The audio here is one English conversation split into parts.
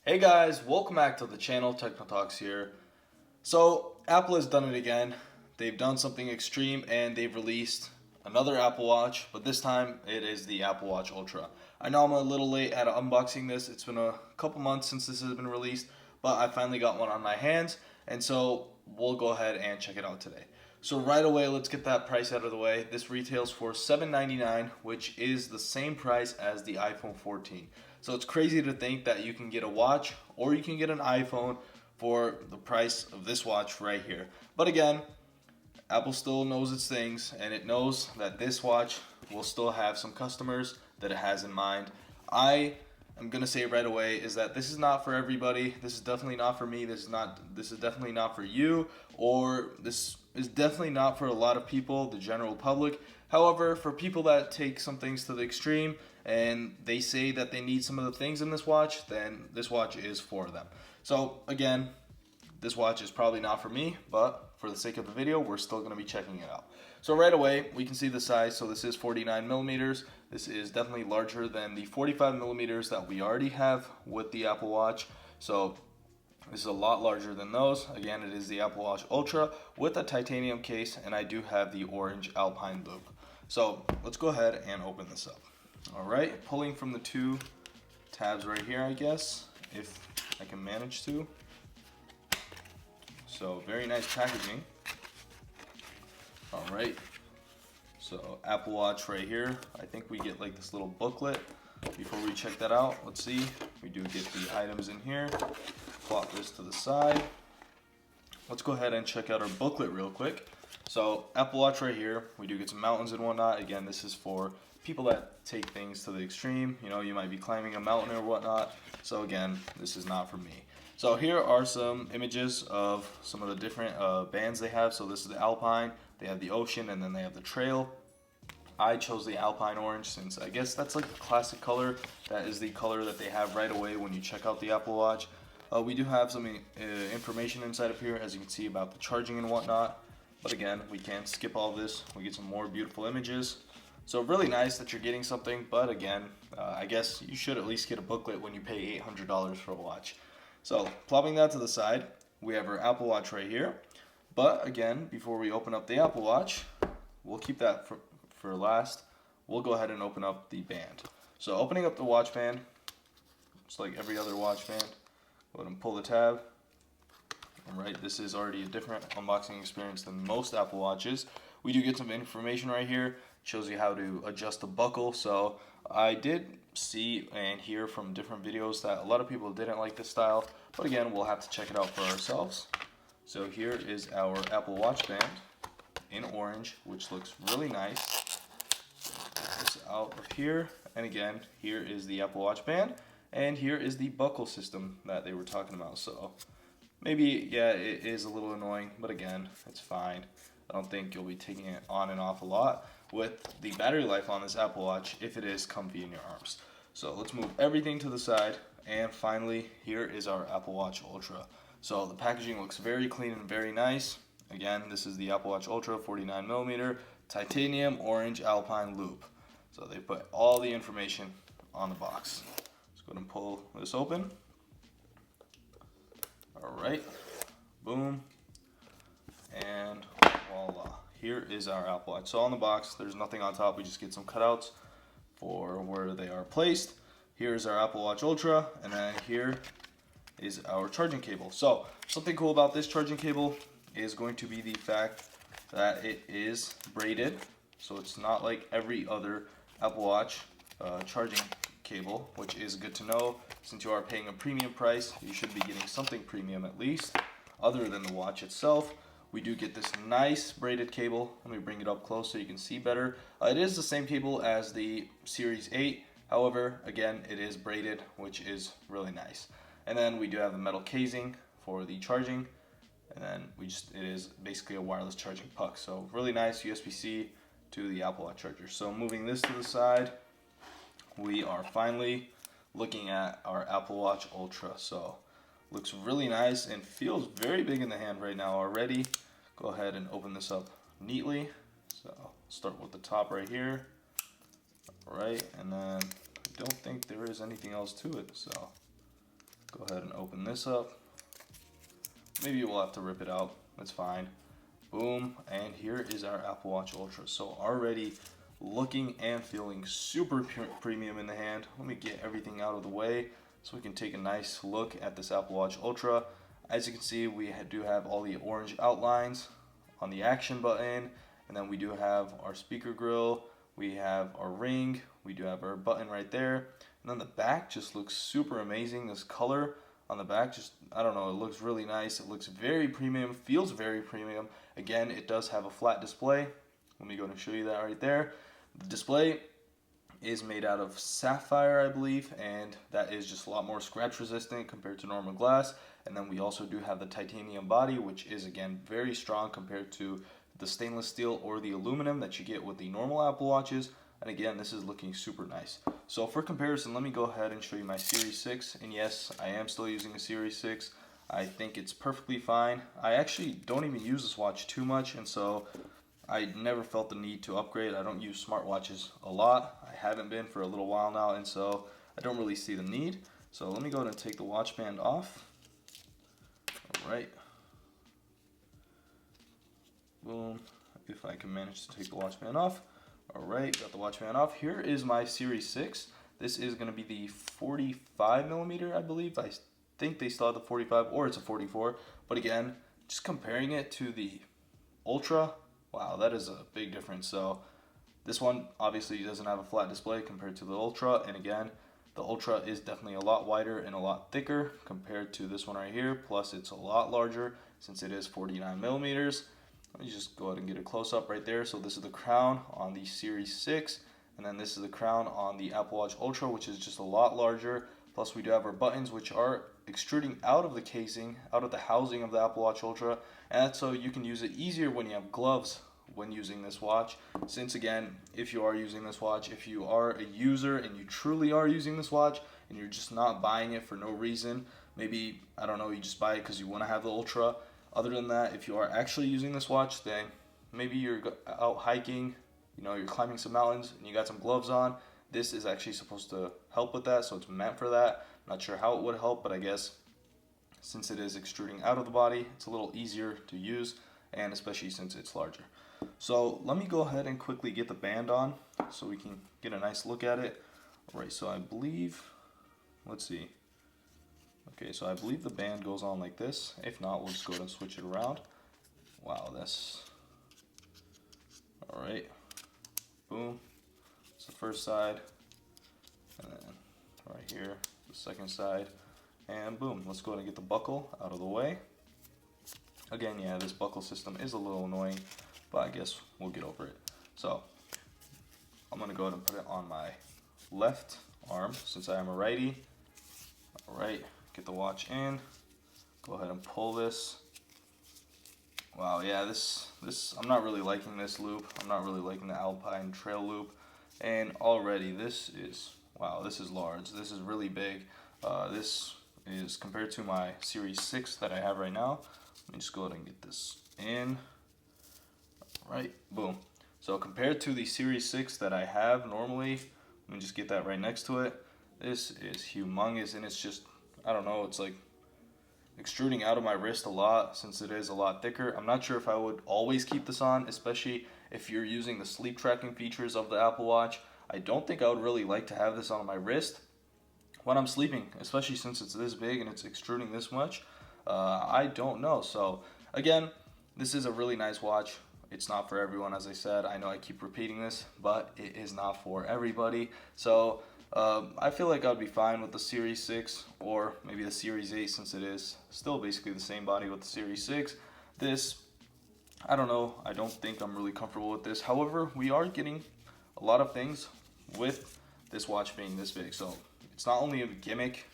Hey guys, welcome back to the channel. Techno Talks here. So Apple has done it again. They've done something extreme and they've released another Apple Watch, but this time it is the Apple Watch Ultra. I know I'm a little late at unboxing this. It's been a couple months since this has been released, but I finally got one on my hands, and so we'll go ahead and check it out today. So right away, let's get that price out of the way. This retails for $799, which is the same price as the iPhone 14. So it's crazy to think that you can get a watch or you can get an iPhone for the price of this watch right here. But again, Apple still knows its things, and it knows that this watch will still have some customers that it has in mind. I'm gonna say right away is that this is not for everybody. This is definitely not for me. This is definitely not for you, or this is definitely not for a lot of people, the general public. However, for people that take some things to the extreme and they say that they need some of the things in this watch, then this watch is for them. So again, this watch is probably not for me, but for the sake of the video, we're still going to be checking it out. So right away, we can see the size. So this is 49 millimeters. This is definitely larger than the 45 millimeters that we already have with the Apple Watch. So this is a lot larger than those. Again, it is the Apple Watch Ultra with a titanium case, and I do have the orange Alpine loop. So let's go ahead and open this up. All right, pulling from the two tabs right here, I guess, if I can manage to. So very nice packaging. All right, so Apple Watch right here. I think we get like this little booklet. Before we check that out, let's see. We do get the items in here. Plop this to the side. Let's go ahead and check out our booklet real quick. So Apple Watch right here. We do get some mountains and whatnot. Again, this is for people that take things to the extreme. You know, you might be climbing a mountain or whatnot. So again, this is not for me. So here are some images of some of the different bands they have. So this is the Alpine, they have the Ocean, and then they have the Trail. I chose the Alpine Orange since I guess that's like the classic color. That is the color that they have right away when you check out the Apple Watch. We do have some information inside of here, as you can see, about the charging and whatnot. But again, we can't skip all this. We get some more beautiful images. So really nice that you're getting something, but again, I guess you should at least get a booklet when you pay $800 for a watch. So plopping that to the side, we have our Apple Watch right here. But again, before we open up the Apple Watch, we'll keep that for last. We'll go ahead and open up the band. So opening up the watch band, just like every other watch band, go ahead and pull the tab. Alright, this is already a different unboxing experience than most Apple Watches. We do get some information right here. It shows you how to adjust the buckle. So I did see and hear from different videos that a lot of people didn't like this style, but again, we'll have to check it out for ourselves. So here is our Apple Watch band in orange, which looks really nice. Get this out of here, and again, here is the Apple Watch band, and here is the buckle system that they were talking about. So maybe, yeah, it is a little annoying, but again, it's fine. I don't think you'll be taking it on and off a lot with the battery life on this Apple Watch if it is comfy in your arms. So let's move everything to the side, and finally, here is our Apple Watch Ultra. So the packaging looks very clean and very nice. Again, this is the Apple Watch Ultra 49 millimeter titanium orange Alpine loop. So they put all the information on the box. Let's go ahead and pull this open. Alright, boom, and voila. Here is our Apple Watch. So on the box, there's nothing on top. We just get some cutouts for where they are placed. Here's our Apple Watch Ultra, and then here is our charging cable. So something cool about this charging cable is going to be the fact that it is braided. So it's not like every other Apple Watch charging cable, which is good to know. Since you are paying a premium price, you should be getting something premium at least, other than the watch itself. We do get this nice braided cable. Let me bring it up close so you can see better. It is the same cable as the Series 8. However, again, it is braided, which is really nice. And then we do have the metal casing for the charging. And then it is basically a wireless charging puck. So really nice USB-C to the Apple Watch charger. So moving this to the side, we are finally looking at our Apple Watch Ultra. So looks really nice and feels very big in the hand right now already. Go ahead and open this up neatly. So start with the top right here. All right, and then I don't think there is anything else to it. So Go ahead and open this up. Maybe we'll have to rip it out, that's fine. Boom, and here is our Apple Watch Ultra. So already looking and feeling super premium in the hand. Let me get everything out of the way so we can take a nice look at this Apple Watch Ultra. As you can see, we do have all the orange outlines on the action button, and then we do have our speaker grill, we have our ring, we do have our button right there, and then the back just looks super amazing. This color on the back, just, I don't know, it looks really nice. It looks very premium, feels very premium. Again, it does have a flat display. Let me go and show you that right there. The display is made out of sapphire, I believe, and that is just a lot more scratch resistant compared to normal glass. And then we also do have the titanium body, which is again very strong compared to the stainless steel or the aluminum that you get with the normal Apple Watches. And again, this is looking super nice. So for comparison, let me go ahead and show you my Series 6. And yes, I am still using a Series 6. I think it's perfectly fine. I actually don't even use this watch too much, and so I never felt the need to upgrade. I don't use smartwatches a lot. I haven't been for a little while now, and so I don't really see the need. So let me go ahead and take the watch band off. Alright. Boom. If I can manage to take the watch band off. Alright, got the watch band off. Here is my Series 6. This is going to be the 45 millimeter, I believe. I think they still have the 45, or it's a 44. But again, just comparing it to the Ultra, wow, that is a big difference. So this one obviously doesn't have a flat display compared to the Ultra, and again, the Ultra is definitely a lot wider and a lot thicker compared to this one right here. Plus, it's a lot larger since it is 49 millimeters. Let me just go ahead and get a close-up right there. So this is the crown on the Series 6, and then this is the crown on the Apple Watch Ultra, which is just a lot larger. Plus, we do have our buttons, which are extruding out of the casing, out of the housing of the Apple Watch Ultra, and that's so you can use it easier when you have gloves when using this watch. Since again, if you are using this watch, if you are a user and you truly are using this watch and you're just not buying it for no reason, maybe, I don't know, you just buy it because you want to have the Ultra. Other than that, if you are actually using this watch, then maybe you're out hiking, you know, you're climbing some mountains and you got some gloves on. This is actually supposed to help with that, so it's meant for that. I'm not sure how it would help, but I guess since it is extruding out of the body, it's a little easier to use, and especially since it's larger. So let me go ahead and quickly get the band on so we can get a nice look at it. Alright, so I believe, let's see. Okay, so I believe the band goes on like this. If not, we'll just go ahead and switch it around. Wow, that's, alright, boom. It's the first side, and then right here, the second side, and boom. Let's go ahead and get the buckle out of the way. Again, yeah, this buckle system is a little annoying, but I guess we'll get over it. So I'm gonna go ahead and put it on my left arm since I am a righty. Alright, get the watch in, go ahead and pull this. Wow, yeah, this I'm not really liking this loop. I'm not really liking the Alpine Trail loop. And already this is, wow, this is large. This is really big. This is compared to my Series 6 that I have right now. Let me just go ahead and get this in. Right, boom. So compared to the Series 6 that I have normally, let me just get that right next to it. This is humongous, and it's just, I don't know, it's like extruding out of my wrist a lot since it is a lot thicker. I'm not sure if I would always keep this on, especially if you're using the sleep tracking features of the Apple Watch. I don't think I would really like to have this on my wrist when I'm sleeping, especially since it's this big and it's extruding this much. I don't know. So again, this is a really nice watch. It's not for everyone, as I said. I know I keep repeating this, but it is not for everybody. So I feel like I'd be fine with the Series 6 or maybe the Series 8 since it is still basically the same body with the Series 6. This, I don't know. I don't think I'm really comfortable with this. However, we are getting a lot of things with this watch being this big. So it's not only a gimmick.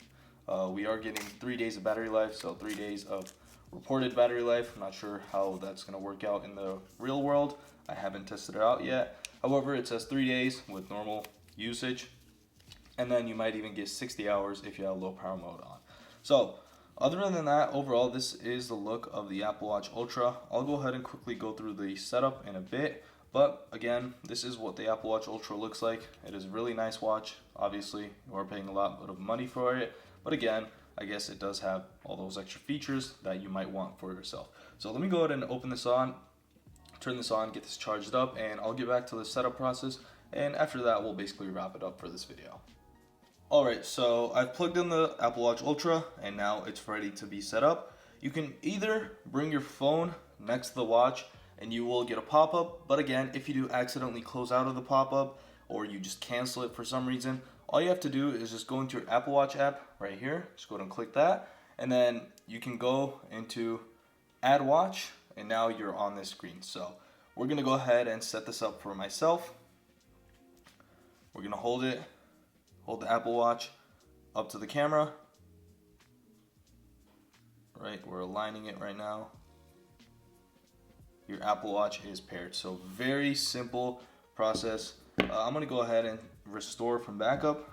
We are getting 3 days of battery life, so 3 days of reported battery life. I'm not sure how that's going to work out in the real world. I haven't tested it out yet. However, it says 3 days with normal usage, and then you might even get 60 hours if you have low power mode on. So other than that, overall, this is the look of the Apple Watch Ultra. I'll go ahead and quickly go through the setup in a bit, but again, this is what the Apple Watch Ultra looks like. It is a really nice watch. Obviously, you are paying a lot of money for it, but again, I guess it does have all those extra features that you might want for yourself. So let me go ahead and open this on, turn this on, get this charged up, and I'll get back to the setup process, and after that we'll basically wrap it up for this video. Alright, so I've plugged in the Apple Watch Ultra and now it's ready to be set up. You can either bring your phone next to the watch and you will get a pop-up, but again, if you do accidentally close out of the pop-up or you just cancel it for some reason, all you have to do is just go into your Apple Watch app right here, just go ahead and click that, and then you can go into Add Watch, and now you're on this screen. So we're going to go ahead and set this up for myself. We're going to hold the Apple Watch up to the camera. Right, we're aligning it right now. Your Apple Watch is paired. So very simple process. I'm going to go ahead and restore from backup.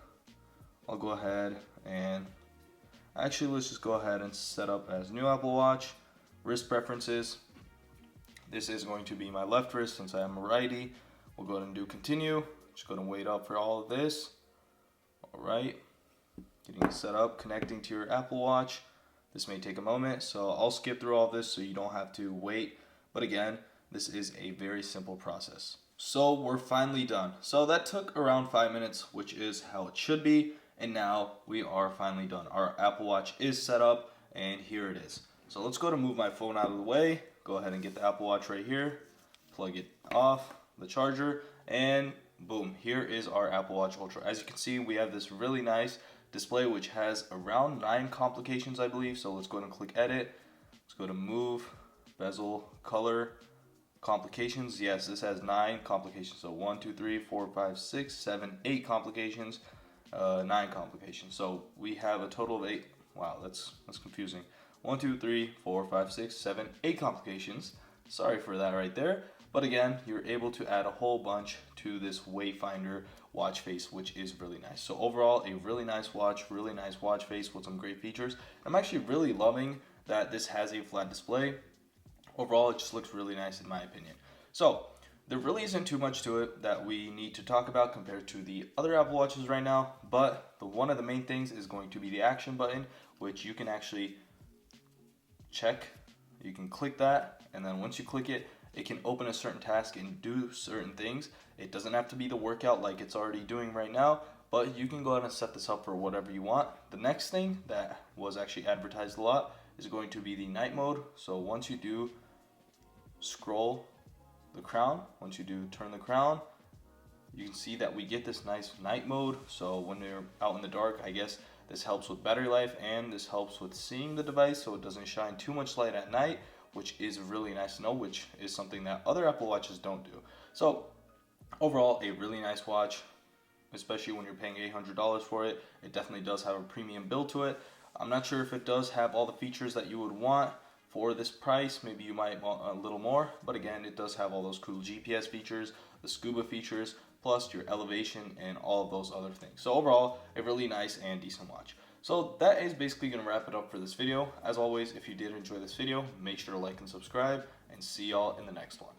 I'll go ahead and actually let's just go ahead and set up as new Apple Watch. Wrist preferences. This is going to be my left wrist since I am a righty. We'll go ahead and do continue. Just go ahead and wait up for all of this. Alright, getting it set up, connecting to your Apple Watch. This may take a moment, so I'll skip through all this so you don't have to wait. But again, this is a very simple process. So we're finally done. So that took around 5 minutes, which is how it should be. And now we are finally done. Our Apple Watch is set up, and here it is. So let's go to move my phone out of the way. Go ahead and get the Apple Watch right here. Plug it off, the charger, and boom, here is our Apple Watch Ultra. As you can see, we have this really nice display which has around 9 complications, I believe. So let's go ahead and click edit. Let's go to move, bezel, color, complications. Yes, this has 9 complications. So 1, 2, 3, 4, 5, 6, 7, 8 complications, 9 complications. So we have a total of 8. Wow, that's confusing. 1, 2, 3, 4, 5, 6, 7, 8 complications. Sorry for that right there. But again, you're able to add a whole bunch to this Wayfinder watch face, which is really nice. So overall, a really nice watch face with some great features. I'm actually really loving that this has a flat display. Overall, it just looks really nice in my opinion. So there really isn't too much to it that we need to talk about compared to the other Apple Watches right now, but one of the main things is going to be the action button, which you can actually check. You can click that, and then once you click it, it can open a certain task and do certain things. It doesn't have to be the workout like it's already doing right now, but you can go ahead and set this up for whatever you want. The next thing that was actually advertised a lot is going to be the night mode. So once you do scroll the crown, once you do turn the crown, you can see that we get this nice night mode. So when you're out in the dark, I guess this helps with battery life, and this helps with seeing the device so it doesn't shine too much light at night, which is really nice to know, which is something that other Apple Watches don't do. So overall, a really nice watch, especially when you're paying $800 for it. It definitely does have a premium build to it. I'm not sure if it does have all the features that you would want for this price. Maybe you might want a little more, but again, it does have all those cool GPS features, the scuba features, plus your elevation and all of those other things. So overall, a really nice and decent watch. So that is basically going to wrap it up for this video. As always, if you did enjoy this video, make sure to like and subscribe, and see y'all in the next one.